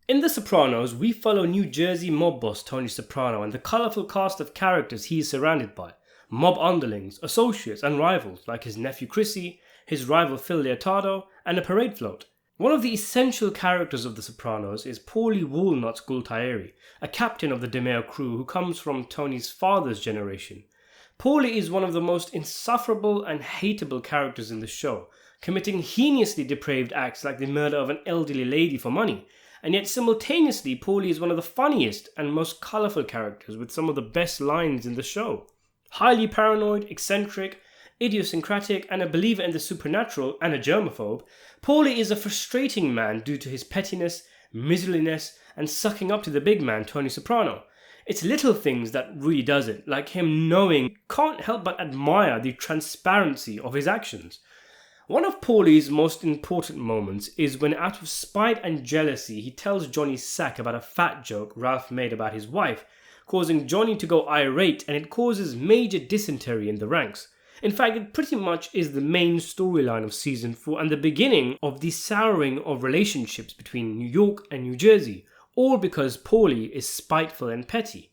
In The Sopranos, we follow New Jersey mob boss Tony Soprano and the colourful cast of characters he is surrounded by. Mob underlings, associates and rivals like his nephew Chrissy, his rival Phil Leotardo, and a parade float. One of the essential characters of The Sopranos is Paulie Walnuts Gultieri, a captain of the DiMeo crew who comes from Tony's father's generation. Paulie is one of the most insufferable and hateable characters in the show, committing heinously depraved acts like the murder of an elderly lady for money. And yet simultaneously, Paulie is one of the funniest and most colourful characters with some of the best lines in the show. Highly paranoid, eccentric, idiosyncratic, and a believer in the supernatural and a germaphobe, Paulie is a frustrating man due to his pettiness, miserliness, and sucking up to the big man, Tony Soprano. It's little things that really does it, like him knowing, can't help but admire the transparency of his actions. One of Paulie's most important moments is when, out of spite and jealousy, he tells Johnny Sack about a fat joke Ralph made about his wife, causing Johnny to go irate, and it causes major dysentery in the ranks. In fact, it pretty much is the main storyline of season 4 and the beginning of the souring of relationships between New York and New Jersey, all because Paulie is spiteful and petty.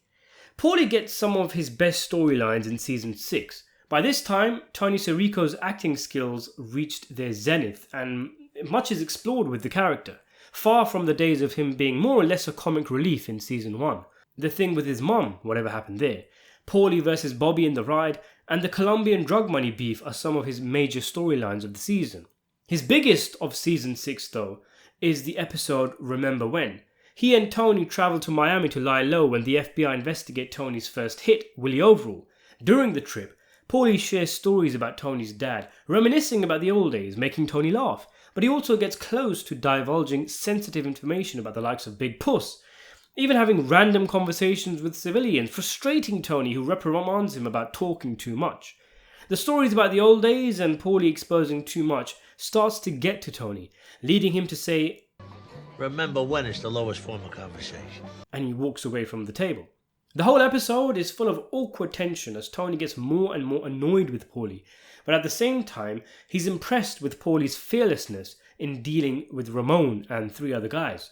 Paulie gets some of his best storylines in season 6. By this time, Tony Sirico's acting skills reached their zenith and much is explored with the character, far from the days of him being more or less a comic relief in season 1. The thing with his mom, whatever happened there, Paulie versus Bobby in the ride, and the Colombian drug money beef are some of his major storylines of the season. His biggest of season 6 though is the episode Remember When. He and Tony travel to Miami to lie low when the FBI investigate Tony's first hit, Willie Overall. During the trip, Paulie shares stories about Tony's dad, reminiscing about the old days, making Tony laugh, but he also gets close to divulging sensitive information about the likes of Big Puss, even having random conversations with civilians, frustrating Tony, who reprimands him about talking too much. The stories about the old days and Paulie exposing too much starts to get to Tony, leading him to say, "Remember when is the lowest form of conversation," and he walks away from the table. The whole episode is full of awkward tension as Tony gets more and more annoyed with Paulie, but at the same time, he's impressed with Paulie's fearlessness in dealing with Ramon and 3 other guys.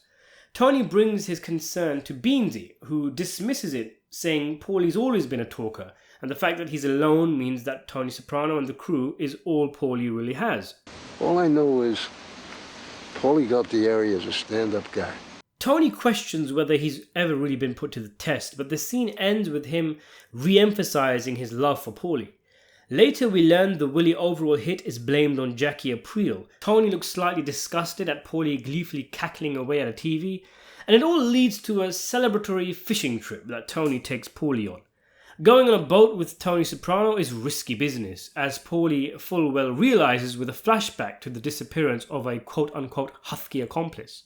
Tony brings his concern to Beansy, who dismisses it, saying Paulie's always been a talker, and the fact that he's alone means that Tony Soprano and the crew is all Paulie really has. All I know is Paulie got the area as a stand-up guy. Tony questions whether he's ever really been put to the test, but the scene ends with him re-emphasizing his love for Paulie. Later we learn the Willie Overall hit is blamed on Jackie Aprile. Tony looks slightly disgusted at Paulie gleefully cackling away at a TV, and it all leads to a celebratory fishing trip that Tony takes Paulie on. Going on a boat with Tony Soprano is risky business, as Paulie full well realizes with a flashback to the disappearance of a quote-unquote husky accomplice.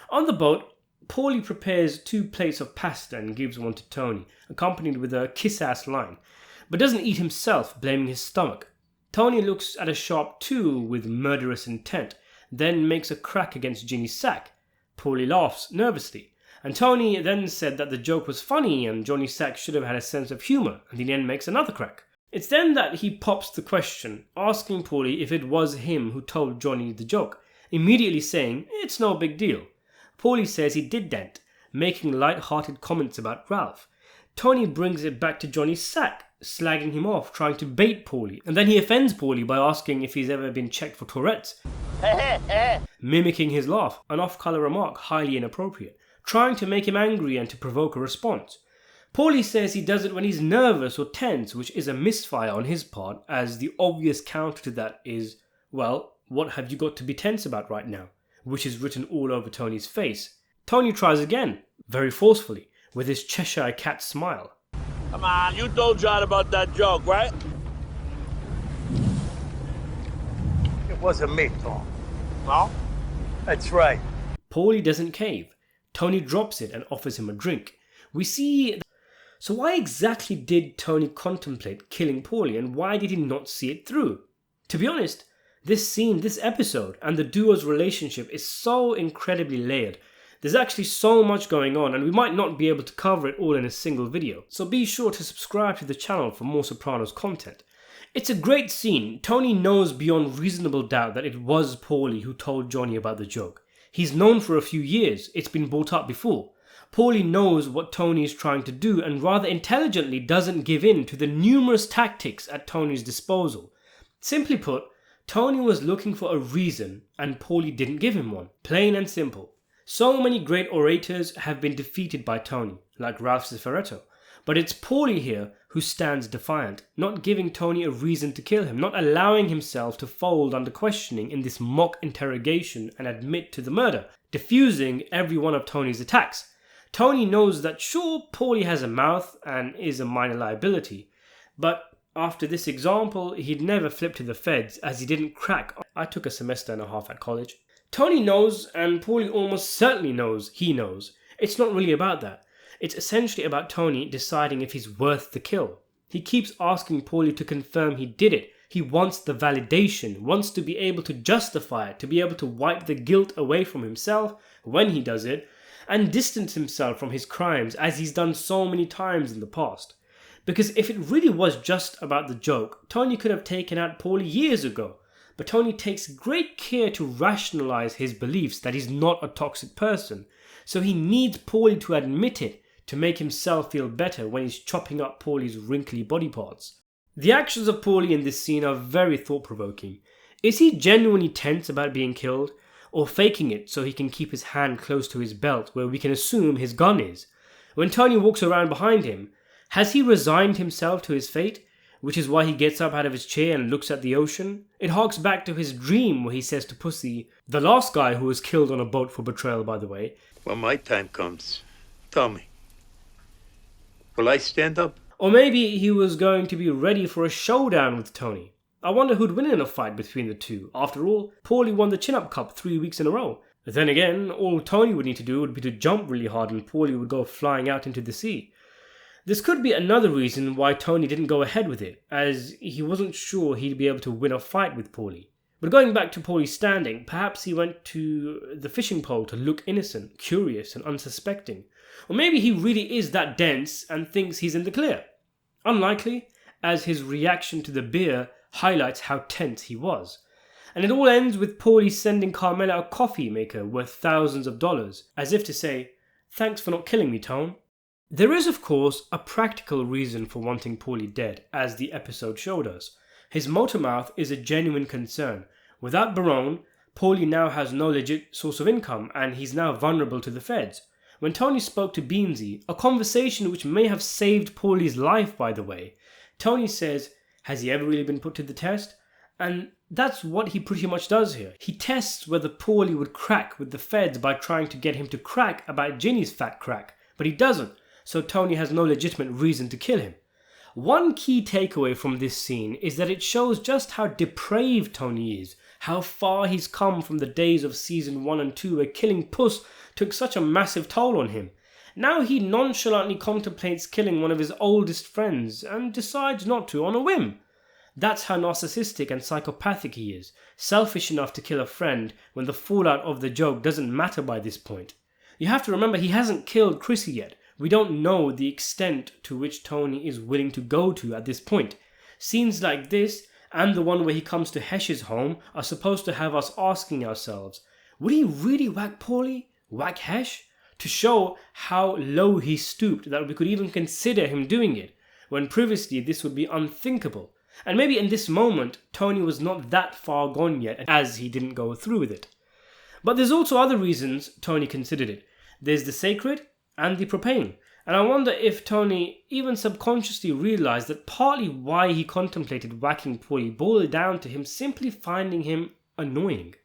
On the boat, Paulie prepares 2 plates of pasta and gives one to Tony, accompanied with a kiss-ass line, but doesn't eat himself, blaming his stomach. Tony looks at a sharp 2 with murderous intent, then makes a crack against Ginny Sack. Paulie laughs nervously, and Tony then said that the joke was funny and Johnny Sack should have had a sense of humour, and he then makes another crack. It's then that he pops the question, asking Paulie if it was him who told Johnny the joke, immediately saying it's no big deal. Paulie says he did that, making light-hearted comments about Ralph. Tony brings it back to Johnny Sack, slagging him off, trying to bait Paulie, and then he offends Paulie by asking if he's ever been checked for Tourette's, mimicking his laugh, an off-colour remark highly inappropriate, trying to make him angry and to provoke a response. Paulie says he does it when he's nervous or tense, which is a misfire on his part, as the obvious counter to that is, well, what have you got to be tense about right now? Which is written all over Tony's face. Tony tries again, very forcefully, with his Cheshire cat smile. Come on, you told John about that joke, right? It wasn't me, Tom. No? That's right. Paulie doesn't cave. Tony drops it and offers him a drink. We see... So why exactly did Tony contemplate killing Paulie, and why did he not see it through? To be honest, this scene, this episode, and the duo's relationship is so incredibly layered. There's actually so much going on, and we might not be able to cover it all in a single video, so be sure to subscribe to the channel for more Sopranos content. It's a great scene. Tony knows beyond reasonable doubt that it was Paulie who told Johnny about the joke. He's known for a few years, it's been brought up before. Paulie knows what Tony is trying to do and rather intelligently doesn't give in to the numerous tactics at Tony's disposal. Simply put, Tony was looking for a reason and Paulie didn't give him one. Plain and simple. So many great orators have been defeated by Tony, like Ralph Cifaretto. But it's Paulie here who stands defiant, not giving Tony a reason to kill him, not allowing himself to fold under questioning in this mock interrogation and admit to the murder, diffusing every one of Tony's attacks. Tony knows that sure, Paulie has a mouth and is a minor liability, but after this example, he'd never flip to the feds as he didn't crack. I took a semester and a half at college. Tony knows, and Paulie almost certainly knows he knows. It's not really about that. It's essentially about Tony deciding if he's worth the kill. He keeps asking Paulie to confirm he did it. He wants the validation, wants to be able to justify it, to be able to wipe the guilt away from himself when he does it, and distance himself from his crimes as he's done so many times in the past. Because if it really was just about the joke, Tony could have taken out Paulie years ago. But Tony takes great care to rationalize his beliefs that he's not a toxic person. So he needs Paulie to admit it to make himself feel better when he's chopping up Paulie's wrinkly body parts. The actions of Paulie in this scene are very thought-provoking. Is he genuinely tense about being killed? Or faking it so he can keep his hand close to his belt where we can assume his gun is? When Tony walks around behind him, has he resigned himself to his fate? Which is why he gets up out of his chair and looks at the ocean. It harks back to his dream where he says to Pussy, the last guy who was killed on a boat for betrayal, by the way. When my time comes, tell me, will I stand up? Or maybe he was going to be ready for a showdown with Tony. I wonder who'd win in a fight between the two. After all, Paulie won the chin-up cup 3 weeks in a row. But then again, all Tony would need to do would be to jump really hard and Paulie would go flying out into the sea. This could be another reason why Tony didn't go ahead with it, as he wasn't sure he'd be able to win a fight with Paulie. But going back to Paulie's standing, perhaps he went to the fishing pole to look innocent, curious and unsuspecting. Or maybe he really is that dense and thinks he's in the clear. Unlikely, as his reaction to the beer highlights how tense he was. And it all ends with Paulie sending Carmela a coffee maker worth thousands of dollars, as if to say, thanks for not killing me, Tone. There is, of course, a practical reason for wanting Paulie dead, as the episode showed us. His motor mouth is a genuine concern. Without Barone, Paulie now has no legit source of income, and he's now vulnerable to the feds. When Tony spoke to Beansy, a conversation which may have saved Paulie's life, by the way, Tony says, has he ever really been put to the test? And that's what he pretty much does here. He tests whether Paulie would crack with the feds by trying to get him to crack about Ginny's fat crack, but he doesn't. So Tony has no legitimate reason to kill him. One key takeaway from this scene is that it shows just how depraved Tony is, how far he's come from the days of season 1 and 2 where killing Puss took such a massive toll on him. Now he nonchalantly contemplates killing one of his oldest friends and decides not to on a whim. That's how narcissistic and psychopathic he is, selfish enough to kill a friend when the fallout of the joke doesn't matter by this point. You have to remember he hasn't killed Chrissy yet. We don't know the extent to which Tony is willing to go to at this point. Scenes like this, and the one where he comes to Hesh's home, are supposed to have us asking ourselves, would he really whack Paulie? Whack Hesh? To show how low he stooped that we could even consider him doing it, when previously this would be unthinkable. And maybe in this moment, Tony was not that far gone yet, as he didn't go through with it. But there's also other reasons Tony considered it. There's the sacred, and the profane. And I wonder if Tony even subconsciously realised that partly why he contemplated whacking Paulie boiled down to him simply finding him annoying.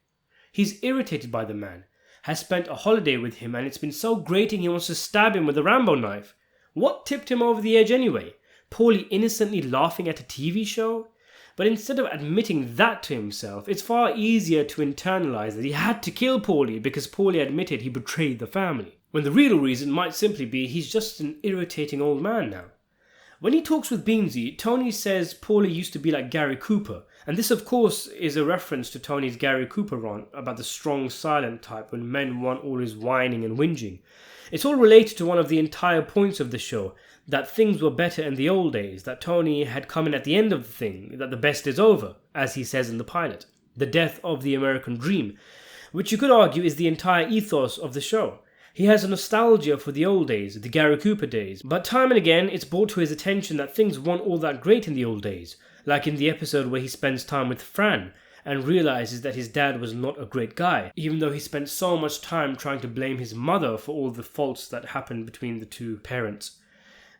He's irritated by the man, has spent a holiday with him, and it's been so grating he wants to stab him with a Rambo knife. What tipped him over the edge anyway? Paulie innocently laughing at a TV show? But instead of admitting that to himself, it's far easier to internalise that he had to kill Paulie because Paulie admitted he betrayed the family. When the real reason might simply be he's just an irritating old man now. When he talks with Beansy, Tony says Paulie used to be like Gary Cooper, and this of course is a reference to Tony's Gary Cooper rant about the strong silent type when men want all his whining and whinging. It's all related to one of the entire points of the show, that things were better in the old days, that Tony had come in at the end of the thing, that the best is over, as he says in the pilot, the death of the American dream. which you could argue is the entire ethos of the show. He has a nostalgia for the old days, the Gary Cooper days, but time and again it's brought to his attention that things weren't all that great in the old days, like in the episode where he spends time with Fran and realizes that his dad was not a great guy, even though he spent so much time trying to blame his mother for all the faults that happened between the two parents.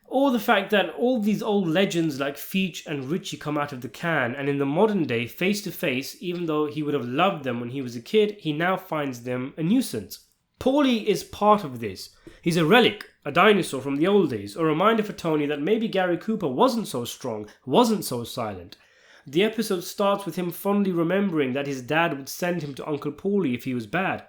Or the fact that all these old legends like Feech and Richie come out of the can, and in the modern day, face to face, even though he would have loved them when he was a kid, he now finds them a nuisance. Paulie is part of this. He's a relic, a dinosaur from the old days, a reminder for Tony that maybe Gary Cooper wasn't so strong, wasn't so silent. The episode starts with him fondly remembering that his dad would send him to Uncle Paulie if he was bad.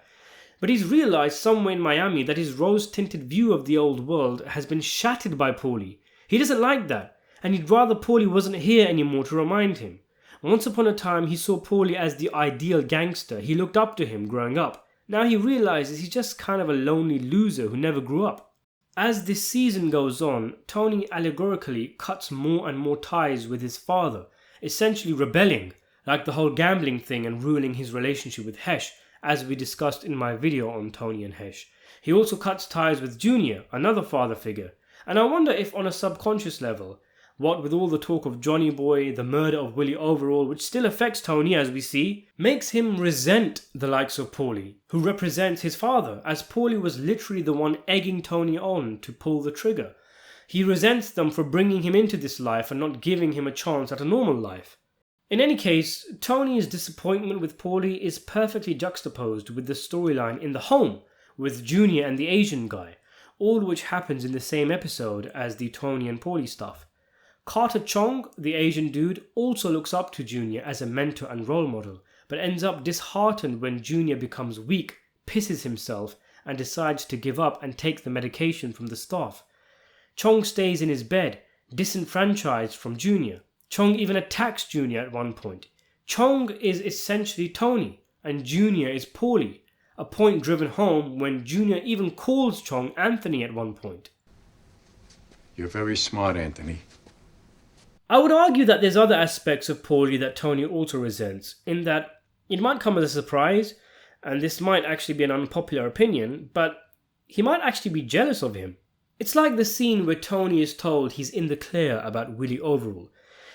But he's realised somewhere in Miami that his rose-tinted view of the old world has been shattered by Paulie. He doesn't like that, and he'd rather Paulie wasn't here anymore to remind him. Once upon a time he saw Paulie as the ideal gangster. He looked up to him growing up. Now he realises he's just kind of a lonely loser who never grew up. As this season goes on, Tony allegorically cuts more and more ties with his father, essentially rebelling, like the whole gambling thing and ruining his relationship with Hesh, as we discussed in my video on Tony and Hesh. He also cuts ties with Junior, another father figure, and I wonder if on a subconscious level, what with all the talk of Johnny Boy, the murder of Willie Overall, which still affects Tony as we see, makes him resent the likes of Paulie, who represents his father, as Paulie was literally the one egging Tony on to pull the trigger. He resents them for bringing him into this life and not giving him a chance at a normal life. In any case, Tony's disappointment with Paulie is perfectly juxtaposed with the storyline in the home with Junior and the Asian guy, all which happens in the same episode as the Tony and Paulie stuff. Carter Chong, the Asian dude, also looks up to Junior as a mentor and role model, but ends up disheartened when Junior becomes weak, pisses himself, and decides to give up and take the medication from the staff. Chong stays in his bed, disenfranchised from Junior. Chong even attacks Junior at one point. Chong is essentially Tony, and Junior is Paulie, a point driven home when Junior even calls Chong Anthony at one point. You're very smart, Anthony. I would argue that there's other aspects of Paulie that Tony also resents, in that it might come as a surprise, and this might actually be an unpopular opinion, but he might actually be jealous of him. It's like the scene where Tony is told he's in the clear about Willie Overall.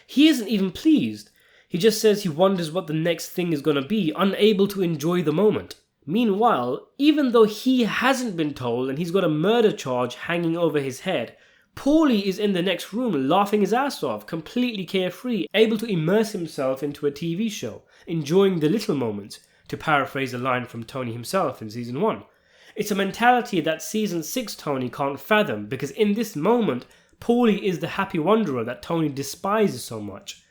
He isn't even pleased. He just says he wonders what the next thing is going to be, unable to enjoy the moment. Meanwhile, even though he hasn't been told and he's got a murder charge hanging over his head, Paulie is in the next room laughing his ass off, completely carefree, able to immerse himself into a TV show, enjoying the little moments, to paraphrase a line from Tony himself in Season 1. It's a mentality that Season 6 Tony can't fathom, because in this moment, Paulie is the happy wanderer that Tony despises so much.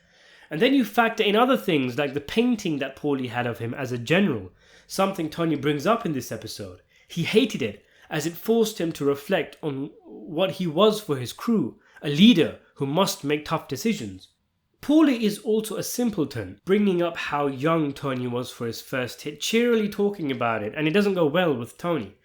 And then you factor in other things like the painting that Paulie had of him as a general, something Tony brings up in this episode. He hated it, as it forced him to reflect on what he was for his crew, a leader who must make tough decisions. Paulie is also a simpleton, bringing up how young Tony was for his first hit, cheerily talking about it, and it doesn't go well with Tony.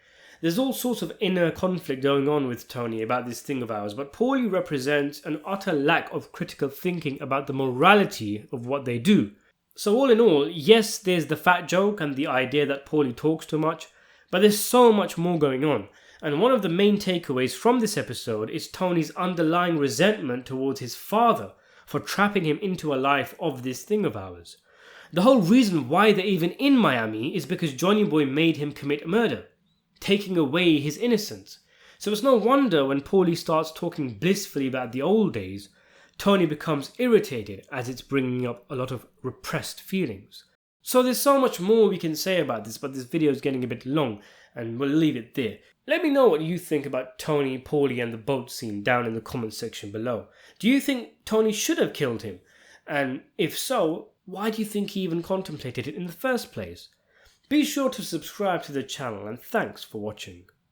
There's all sorts of inner conflict going on with Tony about this thing of ours, but Paulie represents an utter lack of critical thinking about the morality of what they do. So all in all, yes, there's the fat joke and the idea that Paulie talks too much, but there's so much more going on, and one of the main takeaways from this episode is Tony's underlying resentment towards his father for trapping him into a life of this thing of ours. The whole reason why they're even in Miami is because Johnny Boy made him commit murder, taking away his innocence. So it's no wonder when Paulie starts talking blissfully about the old days, Tony becomes irritated as it's bringing up a lot of repressed feelings. So there's so much more we can say about this, but this video is getting a bit long, and we'll leave it there. Let me know what you think about Tony, Paulie and the boat scene down in the comment section below. Do you think Tony should have killed him? And if so, why do you think he even contemplated it in the first place? Be sure to subscribe to the channel, and thanks for watching.